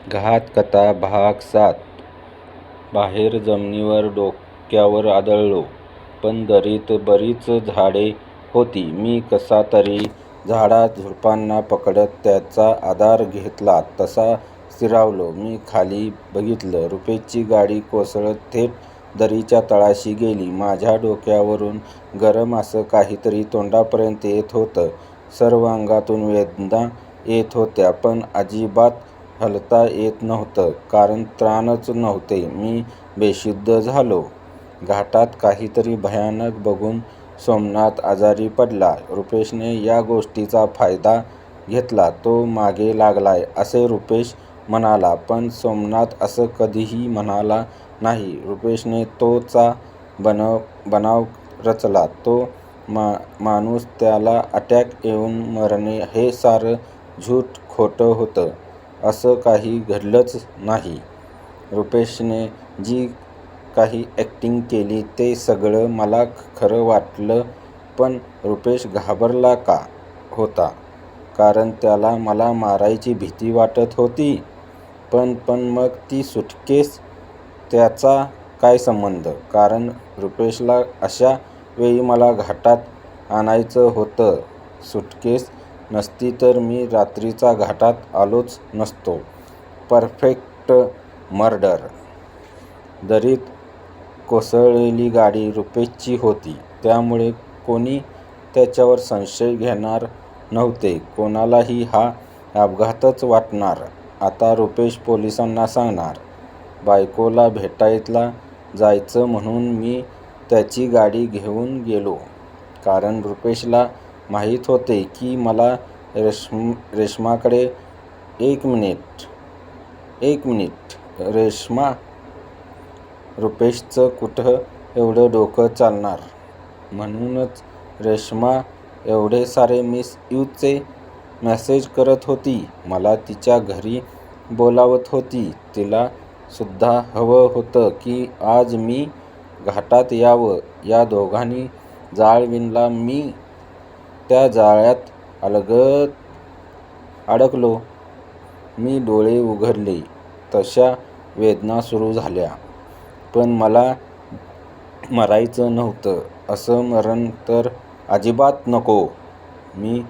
घातकथा भाग 7. बाहेर जमिनीवर डोक्यावर आदळलो, पण दरीत बरीच झाडे होती. मी कसा तरी झाडाझुडपांना पकडत त्याचा आधार घेतला तसा स्थिरावलो. मी खाली बघितलं. रुपेशची गाडी कोसळत थेट दरीच्या तळाशी गेली. माझ्या डोक्यावरून गरम असं काहीतरी तोंडापर्यंत येत होतं. सर्व अंगातून वेदना येत होत्या, पण अजिबात हलता येत नव्हतं, कारण त्राणच नव्हते. मी बेशुद्ध झालो. घाटात काहीतरी भयानक बघून सोमनाथ आजारी पडला. रुपेशने या गोष्टीचा फायदा घेतला. तो मागे लागलाय असे रुपेश म्हणाला, पण सोमनाथ असं कधीही म्हणाला नाही. रुपेशने तो चा बनाव रचला. तो माणूस, त्याला अटॅक येऊन मरणे हे सारं झूट, खोटं होतं. असं काही घडलंच नाही. रुपेशने जी काही ॲक्टिंग केली ते सगळं मला खरं वाटलं. पण रुपेश घाबरला का होता, कारण त्याला मला मारायची भीती वाटत होती. पण मग ती सुटकेस, त्याचा काय संबंध? कारण रुपेशला अशा वेळी मला घाटात आणायचं होतं. सुटकेस नसती तर मी रात्रीचा घाटात आलोच नसतो. Perfect murder. दरीत कोसळलेली गाडी रुपेशची होती, त्यामुळे कोणी त्याच्यावर संशय घेणार नव्हते. कोणालाही हा अपघातच वाटणार. आता रुपेश पोलिसांना सांगणार. बायकोला भेटायला जायचं म्हणून मी त्याची गाडी घेऊन गेलो, कारण रुपेशला माहीत होते की मला रेश्माकडे एक मिनिट, रेश्मा? रुपेशचं कुठं एवढं डोकं चालणार? म्हणूनच रेश्मा एवढे सारे मिस यूचे मेसेज करत होती. मला तिच्या घरी बोलावत होती. तिला सुद्धा हवं होतं की आज मी घाटात यावं. या दोघांनी जाळ विणला. मी त्या जाळ्यात अडकलो. मी डोळे उघडले तशा वेदना सुरू झाल्या. पण मला मरायचं नव्हतं. असं मरण तर अजिबात नको. मी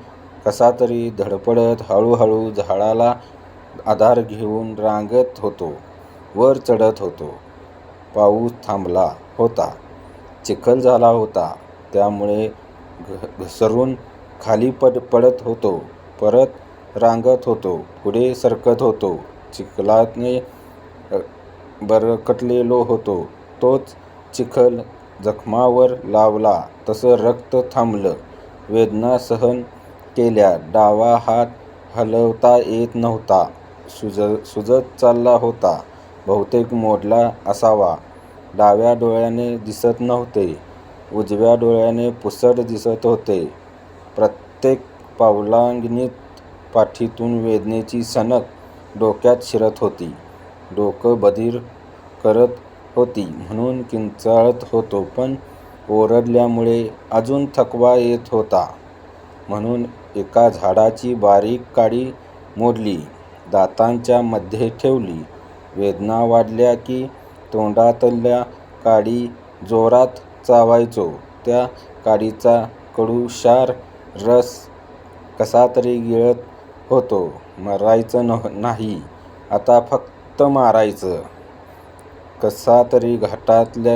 कसातरी धडपडत हळूहळू झाडाला आधार घेऊन रांगत होतो. वर चढत होतो. पाऊस थांबला होता. चिखल झाला होता, त्यामुळे घसरून खाली पडत होतो. परत रांगत होतो. पुढे सरकत होतो. चिखलाने बरकटलेलो होतो. तोच चिखल जखमावर लावला तसं रक्त थांबलं. वेदना सहन केल्या. डावा हात हलवता येत नव्हता. सुजत चालला होता. बहुतेक मोडला असावा. डाव्या डोळ्याने दिसत नव्हते. उजव्या डोळ्याने पुसट दिसत होते. प्रत्येक पावलांगणिक पाठीतून वेदनेची सनक डोक्यात शिरत होती. डोकं बधीर करत होती म्हणून किंचाळत होतो, पण ओरडल्यामुळे अजून थकवा येत होता म्हणून एका झाडाची बारीक काडी मोडली. दातांच्या मध्ये ठेवली. वेदना वाढल्या की तोंडातल्या काडी जोरात चावायचो. त्या काडीचा कडूशार रस कसातरी गिळत होतो. मरायचं नाही, आता फक्त मारायचं. कसातरी घाटातल्या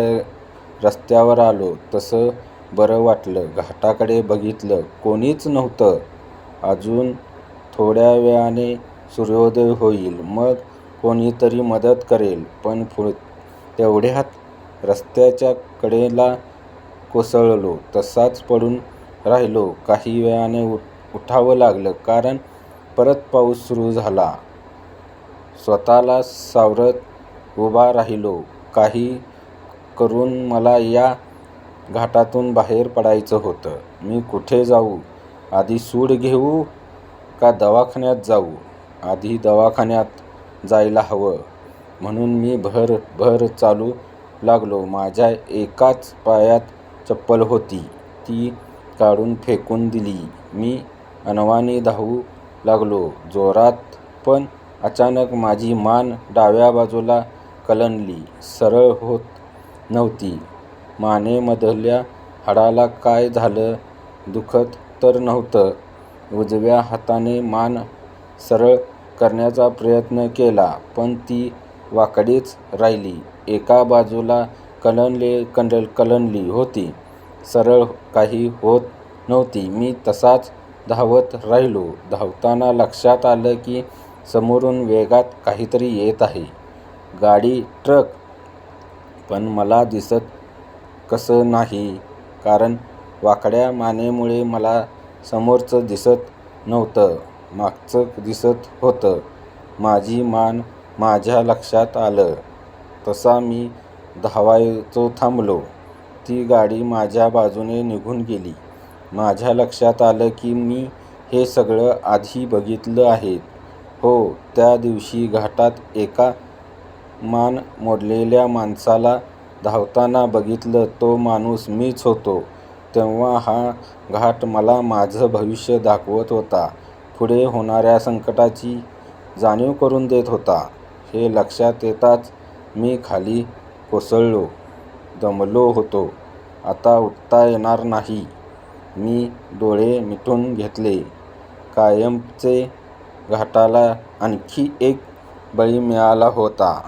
रस्त्यावर आलो तसं बरं वाटलं. घाटाकडे बघितलं. कोणीच नव्हतं. अजून थोड्या वेळाने सूर्योदय होईल. मग कोणीतरी मदत करेल. पण तेवढ्यात रस्त्याच्या कडेला कोसळलो. तसाच पडून राहिलो. काही वेळाने उठावं लागलं, कारण परत पाऊस सुरू झाला. स्वतःला सावरत उभा राहिलो. काही करून मला या घाटातून बाहेर पडायचं होतं. मी कुठे जाऊ? आधी सूड घेऊ का दवाखान्यात जाऊ? आधी दवाखान्यात जायला हवं. म्हणून मी भर चालू लागलो. माझ्या एकाच पायात चप्पल होती. ती काढून फेकून दिली. मी अनवाणी धावू लागलो. जोरात पण अचानक माझी मान डाव्या बाजूला कलंडली. सरळ होत नव्हती. मानेमधल्या हाडाला काय झालं? दुखत तर नव्हतं. उजव्या हाताने मान सरळ करण्याचा प्रयत्न केला, पण ती वाकडीच राहिली. एका बाजूला कलंडली होती. सरळ काही होत नव्हती. मी तसाच धावत राहिलो. धावताना लक्षात आलं की समोरून वेगात काहीतरी येत आहे. गाडी, ट्रक. पण मला दिसत कसं नाही, कारण वाकड्या मानेमुळे मला समोरचं दिसत नव्हतं, मागचं दिसत होतं. माझी मान. माझ्या लक्षात आलं तसा मी धावायचं थांबलो. ती गाडी माझ्या बाजूने निघून गेली. माझ्या लक्षात आलं की मी हे सगळं आधी बघितलं आहे. हो, त्या दिवशी घाटात एका मान मोडलेल्या माणसाला धावताना बघितलं. तो माणूस मीच होतो. तेव्हा हा घाट मला माझं भविष्य दाखवत होता. पुढे होणाऱ्या संकटाची जाणीव करून देत होता. हे लक्षात येताच मी खाली कोसळलो. दमलो होतो. आता उठता येणार नाही. मी डोळे मिटून घेतले. कायमचे घाटाला आणखी एक बळी मिळाला होता.